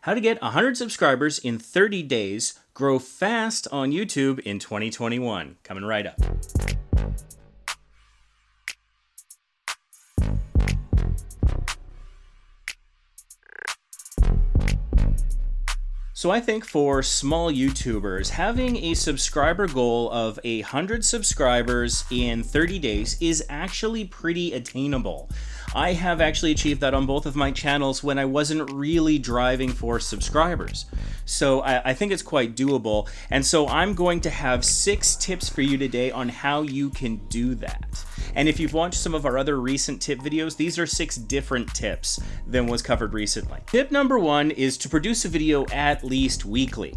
How to get 100 subscribers in 30 days, grow fast on YouTube in 2021. Coming right up. So I think for small YouTubers, having a subscriber goal of 100 subscribers in 30 days is actually pretty attainable. I have actually achieved that on both of my channels when I wasn't really driving for subscribers. So I think it's quite doable. And so I'm going to have 6 tips for you today on how you can do that. And if you've watched some of our other recent tip videos, these are 6 different tips than was covered recently. Tip number 1 is to produce a video at least weekly.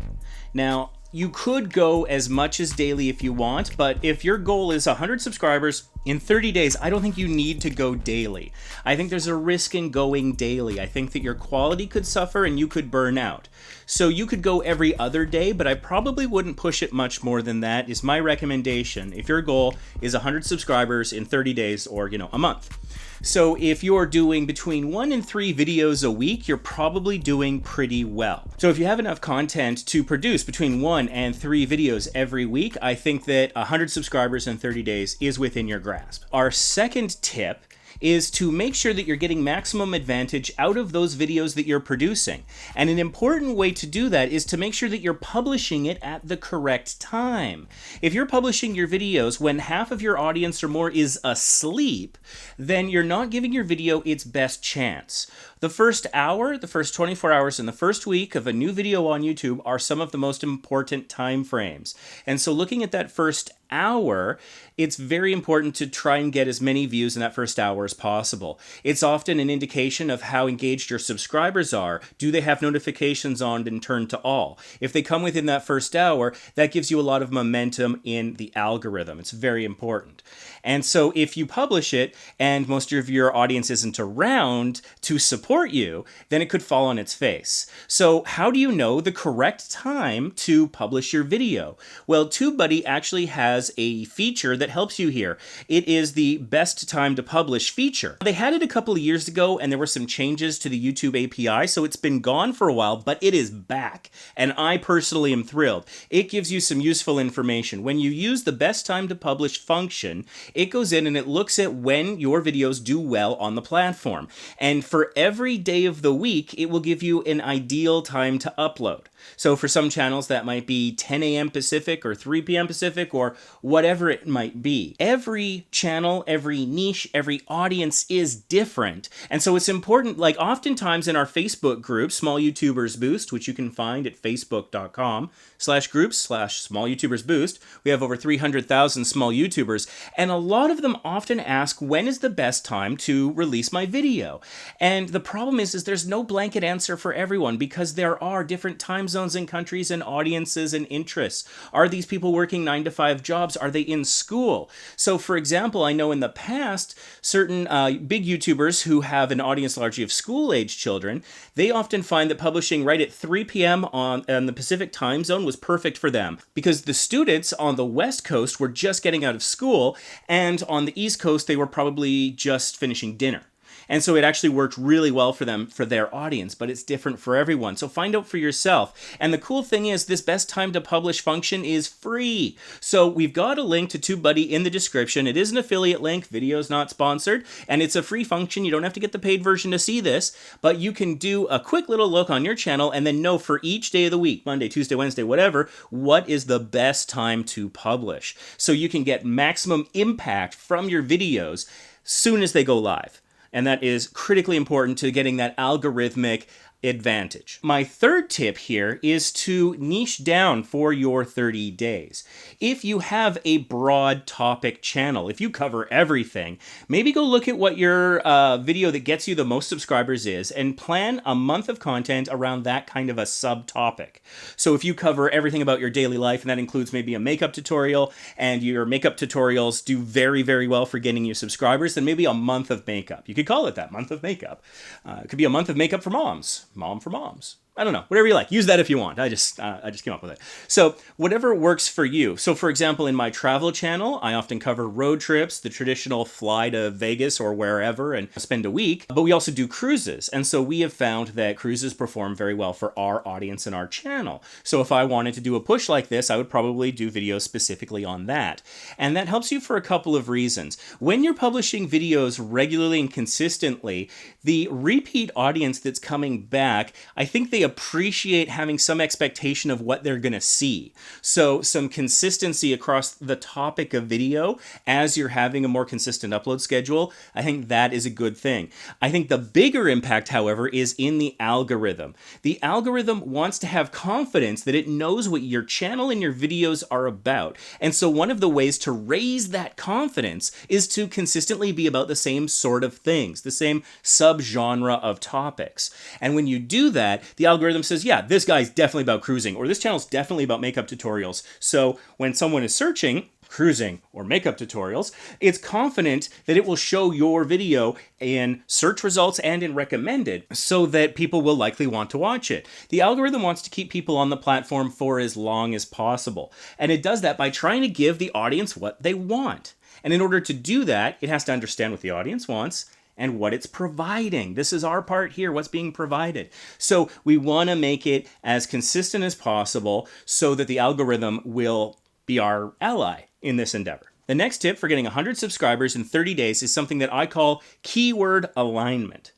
Now, you could go as much as daily if you want, but if your goal is 100 subscribers in 30 days, I don't think you need to go daily. I think there's a risk in going daily. I think that your quality could suffer and you could burn out. So you could go every other day, but I probably wouldn't push it much more than that, is my recommendation, if your goal is 100 subscribers in 30 days or, a month. So if you're doing between 1 and 3 videos a week, you're probably doing pretty well. So if you have enough content to produce between 1 and 3 videos every week, I think that 100 subscribers in 30 days is within your grasp. Our second tip is to make sure that you're getting maximum advantage out of those videos that you're producing. And an important way to do that is to make sure that you're publishing it at the correct time. If you're publishing your videos when half of your audience or more is asleep, then you're not giving your video its best chance. The first hour, the first 24 hours, and the first week of a new video on YouTube are some of the most important time frames. And so looking at that first hour, it's very important to try and get as many views in that first hour as possible. It's often an indication of how engaged your subscribers are. Do they have notifications on and turned to all? If they come within that first hour, that gives you a lot of momentum in the algorithm. It's very important. And so if you publish it and most of your audience isn't around to support you, then it could fall on its face. So how do you know the correct time to publish your video? Well, TubeBuddy actually has a feature that helps you here. It is the best time to publish feature. They had it a couple of years ago and there were some changes to the YouTube API, so it's been gone for a while, but it is back. And I personally am thrilled. It gives you some useful information. When you use the best time to publish function, it goes in and it looks at when your videos do well on the platform. And for every day of the week, it will give you an ideal time to upload. So for some channels, that might be 10 a.m. Pacific or 3 p.m. Pacific or whatever it might be. Every channel, every niche, every audience is different. And so it's important, like oftentimes in our Facebook group, Small YouTubers Boost, which you can find at facebook.com/groups/Small YouTubers Boost. We have over 300,000 small YouTubers. And a lot of them often ask, when is the best time to release my video? And the problem is there's no blanket answer for everyone because there are different time zones and countries and audiences and interests. Are these people working 9-to-5 jobs? Are they in school? So for example, I know in the past, certain big YouTubers who have an audience largely of school-age children, they often find that publishing right at 3 p.m. on the Pacific time zone was perfect for them because the students on the West Coast were just getting out of school and on the East Coast, they were probably just finishing dinner. And so it actually worked really well for them, for their audience, but it's different for everyone. So find out for yourself. And the cool thing is this best time to publish function is free. So we've got a link to TubeBuddy in the description. It is an affiliate link, video's not sponsored, and it's a free function. You don't have to get the paid version to see this, but you can do a quick little look on your channel and then know for each day of the week, Monday, Tuesday, Wednesday, whatever, what is the best time to publish. So you can get maximum impact from your videos soon as they go live. And that is critically important to getting that algorithmic advantage. My third tip here is to niche down for your 30 days. If you have a broad topic channel, if you cover everything, maybe go look at what your video that gets you the most subscribers is and plan a month of content around that kind of a subtopic. So if you cover everything about your daily life, and that includes maybe a makeup tutorial, and your makeup tutorials do very, very well for getting you subscribers, then maybe a month of makeup. You could call it that, month of makeup. It could be a month of makeup for moms. Mom for moms. I don't know, whatever you like. Use that if you want. I just came up with it. So whatever works for you. So for example, in my travel channel, I often cover road trips, the traditional fly to Vegas or wherever and spend a week, but we also do cruises. And so we have found that cruises perform very well for our audience and our channel. So if I wanted to do a push like this, I would probably do videos specifically on that. And that helps you for a couple of reasons. When you're publishing videos regularly and consistently, the repeat audience that's coming back, I think they appreciate having some expectation of what they're going to see. So some consistency across the topic of video as you're having a more consistent upload schedule, I think that is a good thing. I think the bigger impact, however, is in the algorithm. The algorithm wants to have confidence that it knows what your channel and your videos are about. And so one of the ways to raise that confidence is to consistently be about the same sort of things, the same subgenre of topics. And when you do that, the algorithm says, yeah, this guy's definitely about cruising, or this channel's definitely about makeup tutorials. So when someone is searching cruising or makeup tutorials, it's confident that it will show your video in search results and in recommended so that people will likely want to watch it. The algorithm wants to keep people on the platform for as long as possible. And it does that by trying to give the audience what they want. And in order to do that, it has to understand what the audience wants and what it's providing. This is our part here, what's being provided. So we want to make it as consistent as possible so that the algorithm will be our ally in this endeavor. The next tip for getting 100 subscribers in 30 days is something that I call keyword alignment.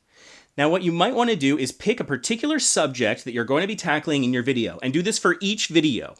Now, what you might want to do is pick a particular subject that you're going to be tackling in your video, and do this for each video.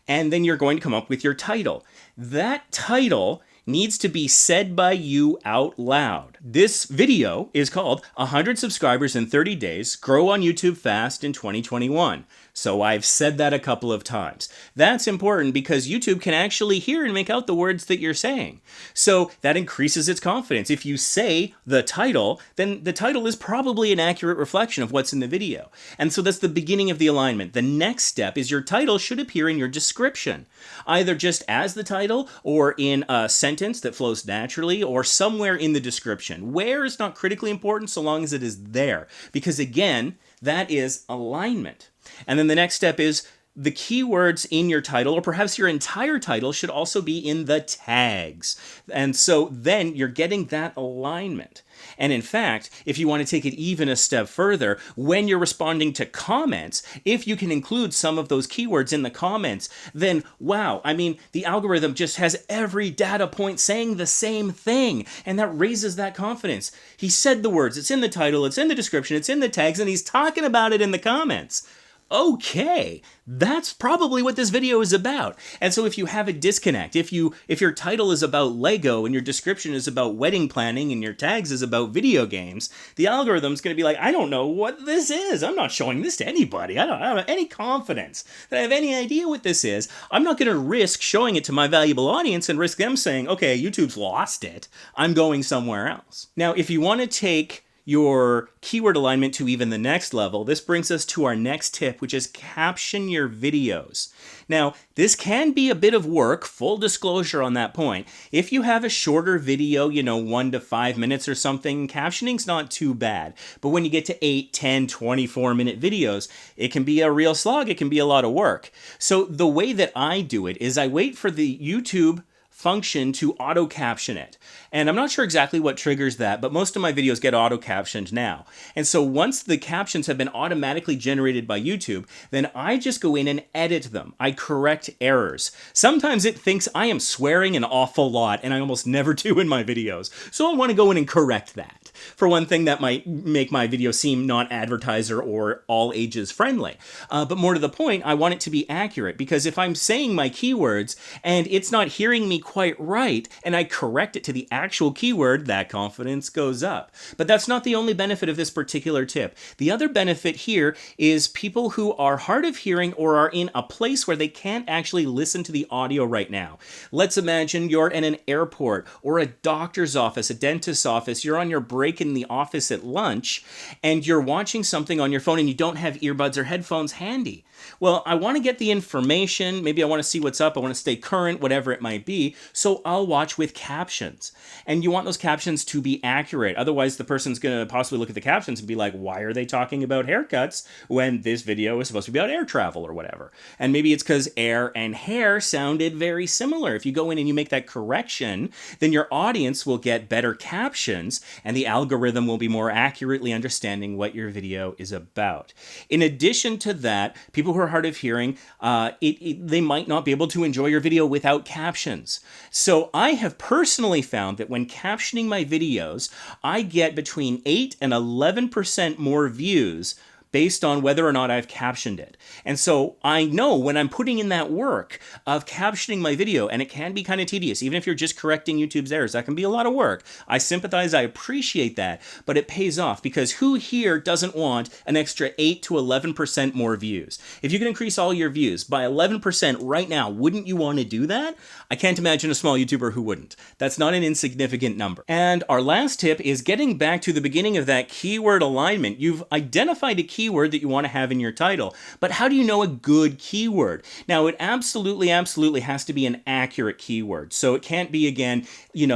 And then you're going to come up with your title. That title needs to be said by you out loud. This video is called 100 subscribers in 30 days, grow on YouTube fast in 2021. So I've said that a couple of times. That's important because YouTube can actually hear and make out the words that you're saying. So that increases its confidence. If you say the title, then the title is probably an accurate reflection of what's in the video. And so that's the beginning of the alignment. The next step is your title should appear in your description, either just as the title or in a sentence that flows naturally or somewhere in the description. Where is not critically important so long as it is there, because again, that is alignment. And then the next step is the keywords in your title, or perhaps your entire title, should also be in the tags. And so then you're getting that alignment. And in fact, if you want to take it even a step further, when you're responding to comments, if you can include some of those keywords in the comments, then wow, I mean, the algorithm just has every data point saying the same thing, and that raises that confidence. He said the words, it's in the title, it's in the description, it's in the tags, and he's talking about it in the comments. Okay, that's probably what this video is about. And so if you have a disconnect, if your title is about Lego and your description is about wedding planning and your tags is about video games, the algorithm's going to be like, I don't know what this is. I'm not showing this to anybody. I don't have any confidence that I have any idea what this is. I'm not going to risk showing it to my valuable audience and risk them saying, okay, YouTube's lost it. I'm going somewhere else. Now, if you want to take your keyword alignment to even the next level, this brings us to our next tip, which is caption your videos. Now, this can be a bit of work, full disclosure on that point. If you have a shorter video, 1 to 5 minutes or something, captioning's not too bad. But when you get to 8, 10, 24-minute videos, it can be a real slog, it can be a lot of work. So the way that I do it is I wait for the YouTube function to auto caption it. And I'm not sure exactly what triggers that, but most of my videos get auto captioned now. And so once the captions have been automatically generated by YouTube, then I just go in and edit them. I correct errors. Sometimes it thinks I am swearing an awful lot, and I almost never do in my videos. So I want to go in and correct that. For one thing, that might make my video seem non-advertiser or all ages friendly. But more to the point, I want it to be accurate, because if I'm saying my keywords and it's not hearing me quite right, and I correct it to the actual keyword, that confidence goes up. But that's not the only benefit of this particular tip. The other benefit here is people who are hard of hearing or are in a place where they can't actually listen to the audio right now. Let's imagine you're in an airport or a doctor's office, a dentist's office, you're on your break break in the office at lunch and you're watching something on your phone and you don't have earbuds or headphones handy. Well, I want to get the information. Maybe I want to see what's up. I want to stay current, whatever it might be. So I'll watch with captions. And you want those captions to be accurate. Otherwise, the person's going to possibly look at the captions and be like, why are they talking about haircuts when this video is supposed to be about air travel or whatever? And maybe it's because air and hair sounded very similar. If you go in and you make that correction, then your audience will get better captions and the algorithm will be more accurately understanding what your video is about. In addition to that, people who are hard of hearing, they might not be able to enjoy your video without captions. So I have personally found that when captioning my videos, I get between 8 and 11% more views based on whether or not I've captioned it. And so I know when I'm putting in that work of captioning my video, and it can be kind of tedious, even if you're just correcting YouTube's errors, that can be a lot of work. I sympathize, I appreciate that, but it pays off because who here doesn't want an extra 8 to 11% more views? If you can increase all your views by 11% right now, wouldn't you want to do that? I can't imagine a small YouTuber who wouldn't. That's not an insignificant number. And our last tip is getting back to the beginning of that keyword alignment. You've identified a keyword that you want to have in your title, but how do you know a good keyword? Now, it absolutely has to be an accurate keyword. So it can't be, again, you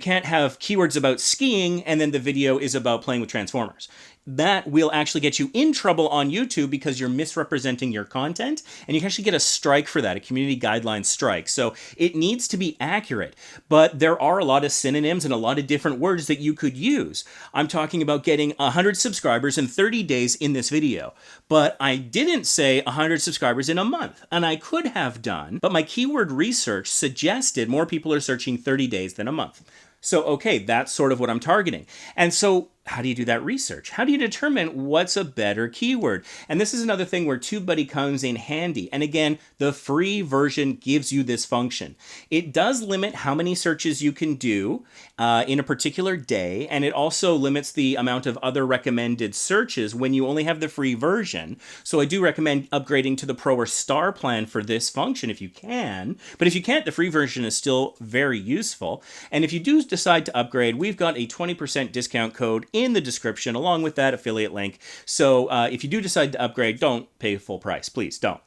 can't have keywords about skiing and then the video is about playing with Transformers. That will actually get you in trouble on YouTube because you're misrepresenting your content, and you can actually get a strike for that, a community guideline strike. So it needs to be accurate, but there are a lot of synonyms and a lot of different words that you could use. I'm talking about getting 100 subscribers in 30 days in this video, but I didn't say 100 subscribers in a month, and I could have done, but my keyword research suggested more people are searching 30 days than a month. So, okay, that's sort of what I'm targeting. And so how do you do that research? How do you determine what's a better keyword? And this is another thing where TubeBuddy comes in handy. And again, the free version gives you this function. It does limit how many searches you can do in a particular day. And it also limits the amount of other recommended searches when you only have the free version. So I do recommend upgrading to the Pro or Star plan for this function if you can. But if you can't, the free version is still very useful. And if you do decide to upgrade, we've got a 20% discount code in the description along with that affiliate link. So if you do decide to upgrade, don't pay full price. Please don't.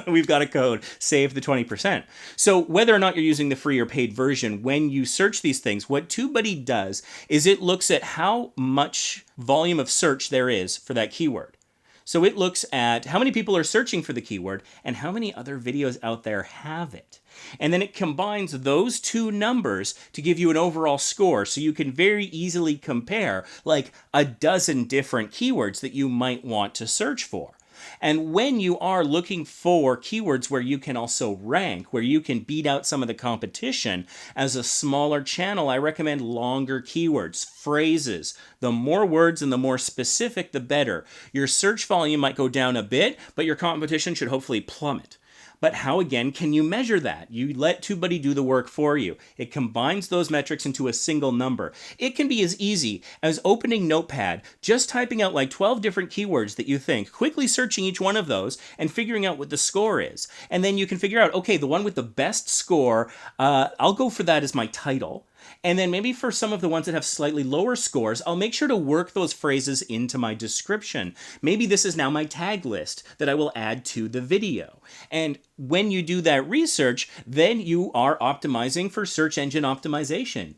We've got a code, save the 20%. So whether or not you're using the free or paid version, when you search these things, what TubeBuddy does is it looks at how much volume of search there is for that keyword. So it looks at how many people are searching for the keyword and how many other videos out there have it. And then it combines those two numbers to give you an overall score. So you can very easily compare like a dozen different keywords that you might want to search for. And when you are looking for keywords where you can also rank, where you can beat out some of the competition, as a smaller channel, I recommend longer keywords, phrases. The more words and the more specific, the better. Your search volume might go down a bit, but your competition should hopefully plummet. But how, again, can you measure that? You let TubeBuddy do the work for you. It combines those metrics into a single number. It can be as easy as opening Notepad, just typing out like 12 different keywords that you think, quickly searching each one of those and figuring out what the score is. And then you can figure out, okay, the one with the best score, I'll go for that as my title. And then maybe for some of the ones that have slightly lower scores, I'll make sure to work those phrases into my description. Maybe this is now my tag list that I will add to the video. And when you do that research, then you are optimizing for search engine optimization,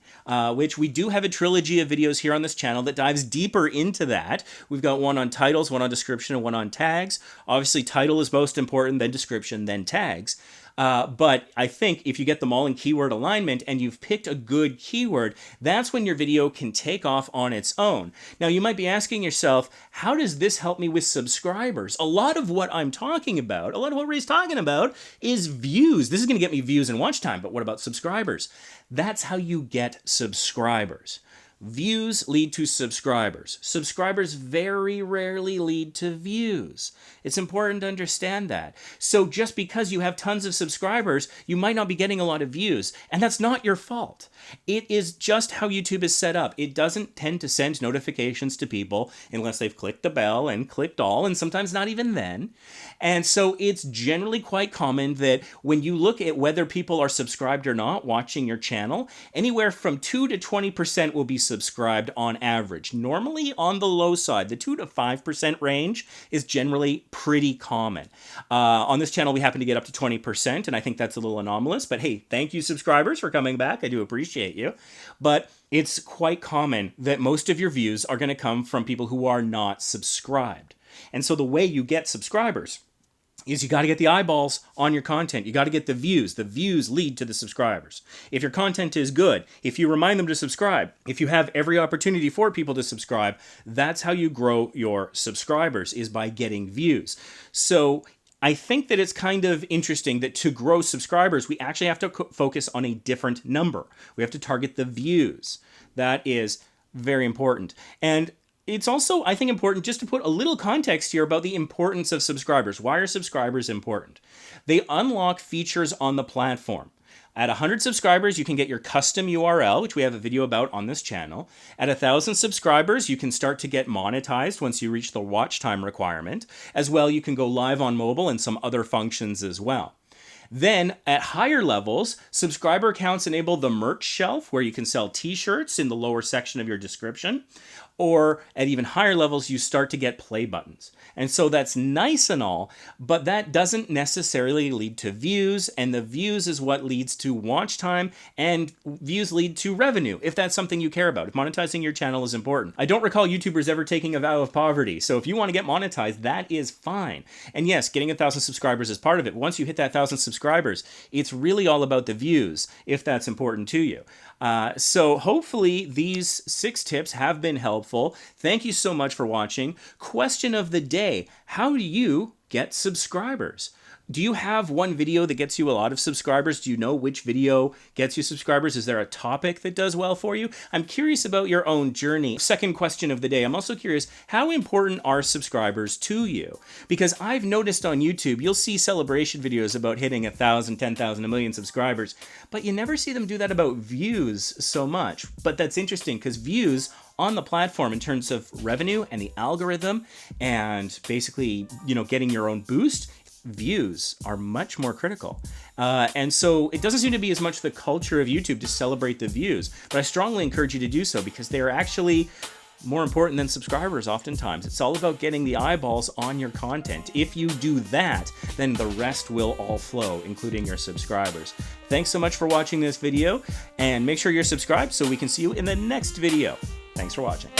which we do have a trilogy of videos here on this channel that dives deeper into that. We've got one on titles, one on description, and one on tags. Obviously, title is most important, then description, then tags. But I think if you get them all in keyword alignment and you've picked a good keyword, that's when your video can take off on its own. Now, you might be asking yourself, how does this help me with subscribers? A lot of what I'm talking about, a lot of what Ray's talking about is views. This is going to get me views and watch time, but what about subscribers? That's how you get subscribers. Views lead to subscribers. Subscribers very rarely lead to views. It's important to understand that. So just because you have tons of subscribers, you might not be getting a lot of views, and that's not your fault. It is just how YouTube is set up. It doesn't tend to send notifications to people unless they've clicked the bell and clicked all, and sometimes not even then. And so it's generally quite common that when you look at whether people are subscribed or not watching your channel, anywhere from 2 to 20% will be subscribed. subscribed on average. Normally on the low side, the 2 to 5% range is generally pretty common. On this channel, we happen to get up to 20%, and I think that's a little anomalous. But hey, thank you, subscribers, for coming back. I do appreciate you. But it's quite common that most of your views are going to come from people who are not subscribed. And so the way you get subscribers is you got to get the eyeballs on your content. You got to get the views. The views lead to the subscribers. If your content is good, if you remind them to subscribe, if you have every opportunity for people to subscribe, that's how you grow your subscribers, is by getting views. So I think that it's kind of interesting that to grow subscribers, we actually have to focus on a different number. We have to target the views. That is very important. And it's also, I think, important just to put a little context here about the importance of subscribers. Why are subscribers important? They unlock features on the platform. At 100 subscribers, you can get your custom URL, which we have a video about on this channel. At 1,000 subscribers, you can start to get monetized once you reach the watch time requirement. As well, you can go live on mobile and some other functions as well. Then at higher levels, subscriber accounts enable the merch shelf, where you can sell t-shirts in the lower section of your description. Or at even higher levels, you start to get play buttons. And so that's nice and all, but that doesn't necessarily lead to views, and the views is what leads to watch time, and views lead to revenue, if that's something you care about, if monetizing your channel is important. I don't recall YouTubers ever taking a vow of poverty, so if you want to get monetized, that is fine. And yes, getting 1,000 subscribers is part of it. Once you hit that 1,000 subscribers, it's really all about the views, if that's important to you. So hopefully these 6 tips have been helpful. Thank you so much for watching. Question of the day: how do you get subscribers? Do you have one video that gets you a lot of subscribers? Do you know which video gets you subscribers? Is there a topic that does well for you? I'm curious about your own journey. Second question of the day, I'm also curious, how important are subscribers to you? Because I've noticed on YouTube, you'll see celebration videos about hitting 1,000, 10,000, 1 million subscribers, but you never see them do that about views so much. But that's interesting, because views on the platform in terms of revenue and the algorithm and basically, getting your own boost, views are much more critical. And so it doesn't seem to be as much the culture of YouTube to celebrate the views, but I strongly encourage you to do so, because they are actually more important than subscribers oftentimes. It's all about getting the eyeballs on your content. If you do that, then the rest will all flow, including your subscribers. Thanks so much for watching this video, and make sure you're subscribed so we can see you in the next video. Thanks for watching.